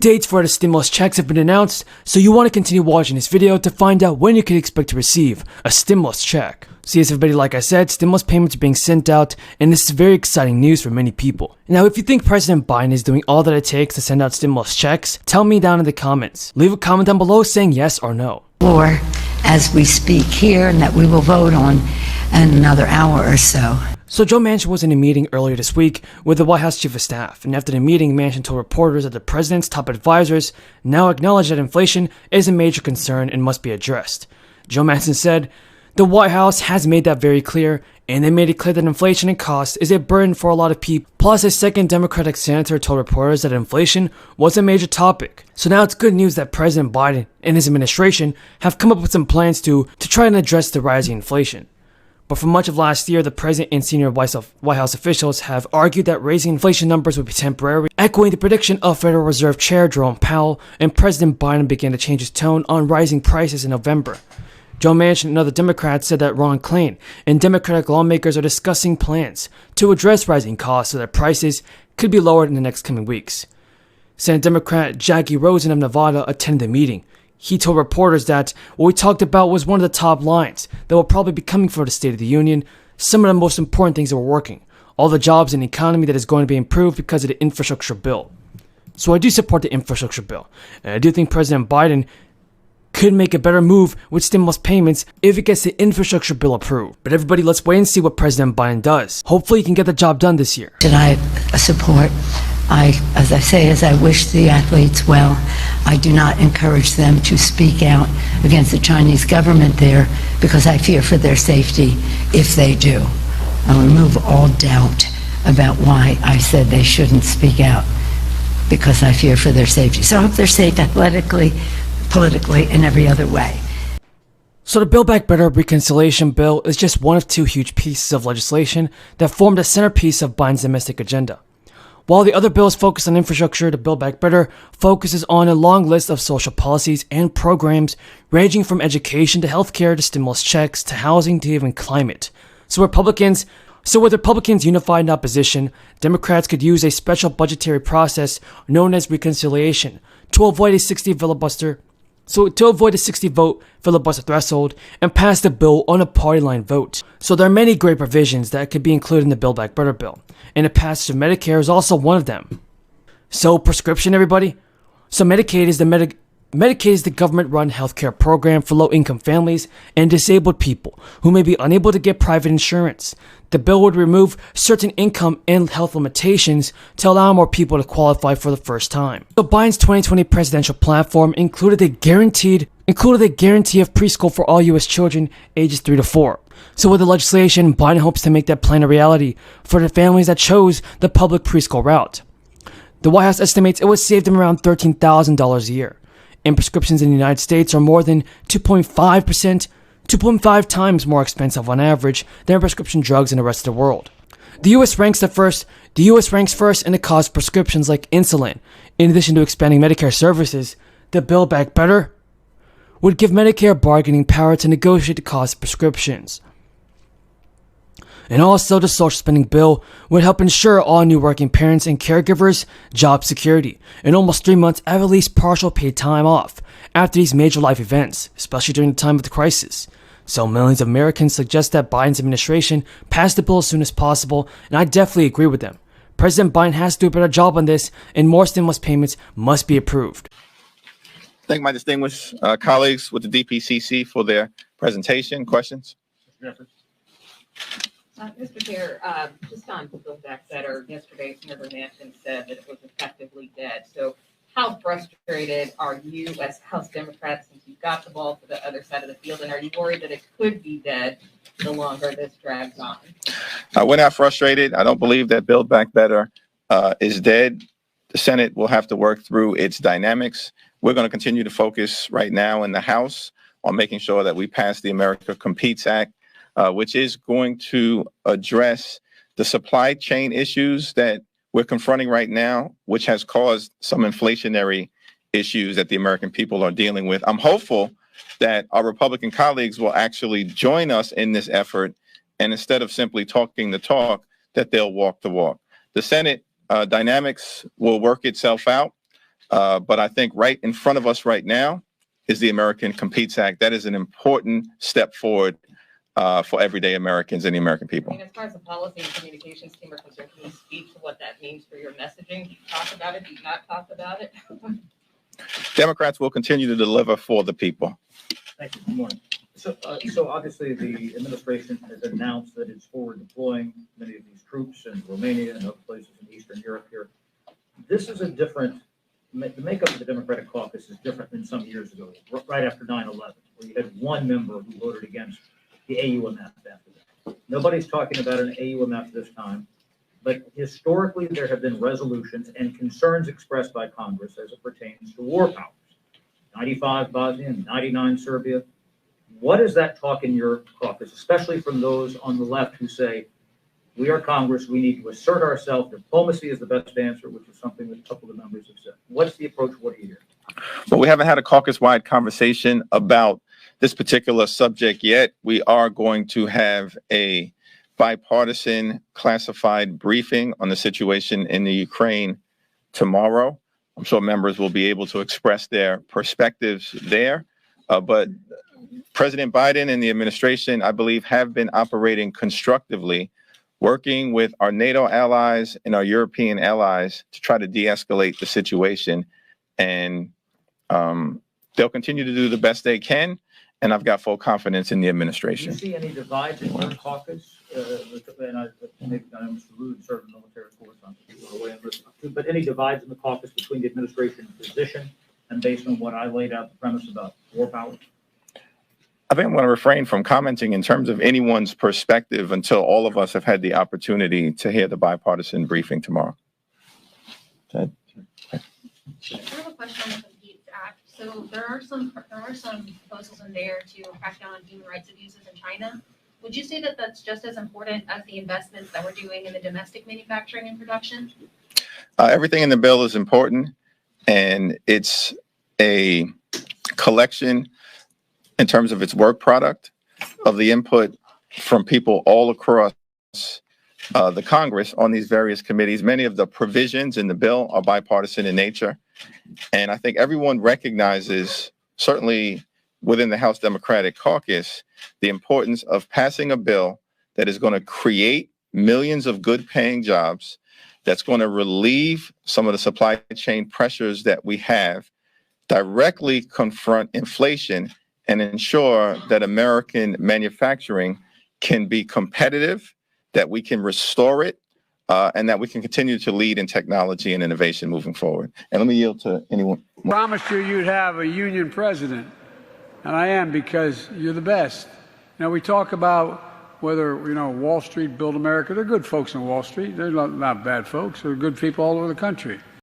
Dates for the stimulus checks have been announced, so you want to continue watching this video to find out when you can expect to receive a stimulus check. So yes everybody, like I said, stimulus payments are being sent out, and this is very exciting news for many people. Now if you think President Biden is doing all that it takes to send out stimulus checks, tell me down in the comments. Leave a comment down below saying yes or no. Or as we speak here, and that we will vote on in another hour or so. So Joe Manchin was in a meeting earlier this week with the White House Chief of Staff, and after the meeting, Manchin told reporters that the president's top advisors now acknowledge that inflation is a major concern and must be addressed. Joe Manchin said, "The White House has made that very clear, and they made it clear that inflation and cost is a burden for a lot of people." Plus, a second Democratic senator told reporters that inflation was a major topic. So now it's good news that President Biden and his administration have come up with some plans to try and address the rising inflation. But for much of last year, the president and senior White House officials have argued that raising inflation numbers would be temporary, echoing the prediction of Federal Reserve Chair Jerome Powell, and President Biden began to change his tone on rising prices in November. Joe Manchin and other Democrats said that Ron Klain and Democratic lawmakers are discussing plans to address rising costs so that prices could be lowered in the next coming weeks. Senate Democrat Jackie Rosen of Nevada attended the meeting. He told reporters that what we talked about was one of the top lines that will probably be coming for the State of the Union, some of the most important things that we're working, all the jobs and the economy that is going to be improved because of the infrastructure bill. So I do support the infrastructure bill, and I do think President Biden could make a better move with stimulus payments if it gets the infrastructure bill approved. But everybody, let's wait and see what President Biden does. Hopefully he can get the job done this year. Should I support? As I wish the athletes well, I do not encourage them to speak out against the Chinese government there because I fear for their safety if they do. I remove all doubt about why I said they shouldn't speak out, because I fear for their safety. So I hope they're safe athletically, politically, and every other way. So the Build Back Better reconciliation bill is just one of two huge pieces of legislation that formed the centerpiece of Biden's domestic agenda. While the other bills focus on infrastructure, the Build Back Better focuses on a long list of social policies and programs ranging from education to healthcare to stimulus checks to housing to even climate. So with Republicans unified in opposition, Democrats could use a special budgetary process known as reconciliation to avoid a 60-vote filibuster threshold and pass the bill on a party line vote. So there are many great provisions that could be included in the Build Back Better bill, and the passage of Medicare is also one of them. So prescription, everybody. So Medicaid is the government-run healthcare program for low-income families and disabled people who may be unable to get private insurance. The bill would remove certain income and health limitations to allow more people to qualify for the first time. So Biden's 2020 presidential platform included a guarantee of preschool for all U.S. children ages 3 to 4. So with the legislation, Biden hopes to make that plan a reality for the families that chose the public preschool route. The White House estimates it would save them around $13,000 a year. And prescriptions in the United States are more than 2.5 times more expensive on average than prescription drugs in the rest of the world. The U.S. ranks first in the cost of prescriptions like insulin. In addition to expanding Medicare services, the Build Back Better would give Medicare bargaining power to negotiate the cost of prescriptions. And also, the social spending bill would help ensure all new working parents and caregivers job security and almost 3 months of at least partial paid time off after these major life events, especially during the time of the crisis. So millions of Americans suggest that Biden's administration pass the bill as soon as possible, and I definitely agree with them. President Biden has to do a better job on this, and more stimulus payments must be approved. Thank my distinguished colleagues with the DPCC for their presentation. Questions? Mr. Chair, just on Build Back Better, yesterday Senator Manchin said that it was effectively dead. So how frustrated are you as House Democrats since you got the ball to the other side of the field, and are you worried that it could be dead the longer this drags on? We're not frustrated. I don't believe that Build Back Better is dead. The Senate will have to work through its dynamics. We're going to continue to focus right now in the House on making sure that we pass the America Competes Act, which is going to address the supply chain issues that we're confronting right now, which has caused some inflationary issues that the American people are dealing with. I'm hopeful that our Republican colleagues will actually join us in this effort, and instead of simply talking the talk, that they'll walk the walk. The Senate dynamics will work itself out. But I think right in front of us right now is the American Competes Act. That is an important step forward for everyday Americans and the American people. I mean, as far as the policy and communications team are concerned, can you speak to what that means for your messaging? Do you talk about it? Do you not talk about it? Democrats will continue to deliver for the people. Thank you. Good morning. So obviously the administration has announced that it's forward deploying many of these troops in Romania and other places in Eastern Europe here. This is a different, the makeup of the Democratic caucus is different than some years ago, right after 9/11, where you had one member who voted against the AUMF after that. Nobody's talking about an AUMF this time, but historically there have been resolutions and concerns expressed by Congress as it pertains to war powers. 95 Bosnia, 99 Serbia. What is that talk in your caucus, especially from those on the left who say, we are Congress, we need to assert ourselves, diplomacy is the best answer, which is something that a couple of the members have said. What's the approach? What do you hear? Well, we haven't had a caucus-wide conversation about this particular subject yet. We are going to have a bipartisan classified briefing on the situation in the Ukraine tomorrow. I'm sure members will be able to express their perspectives there. But President Biden and the administration, I believe, have been operating constructively, working with our NATO allies and our European allies to try to de-escalate the situation. And they'll continue to do the best they can. And I've got full confidence in the Do administration. you see any divides in your caucus? And maybe Mr. Rude served in the military force on but any divides in the caucus between the administration position and based on what I laid out the premise about war powers? I think I'm going to refrain from commenting in terms of anyone's perspective until all of us have had the opportunity to hear the bipartisan briefing tomorrow. I have a question on the Competes Act. So there are some proposals in there to crack down on human rights abuses in China. Would you say that that's just as important as the investments that we're doing in the domestic manufacturing and production? Everything in the bill is important, and it's a collection in terms of its work product of the input from people all across the Congress on these various committees. Many of the provisions in the bill are bipartisan in nature. And I think everyone recognizes, certainly within the House Democratic Caucus, the importance of passing a bill that is going to create millions of good paying jobs, that's going to relieve some of the supply chain pressures that we have, directly confront inflation, and ensure that American manufacturing can be competitive, that we can restore it, and that we can continue to lead in technology and innovation moving forward. And let me yield to anyone. I promised you you'd have a union president, and I am, because you're the best. Now, we talk about whether, Wall Street built America. They're good folks on Wall Street. They're not bad folks. They're good people all over the country.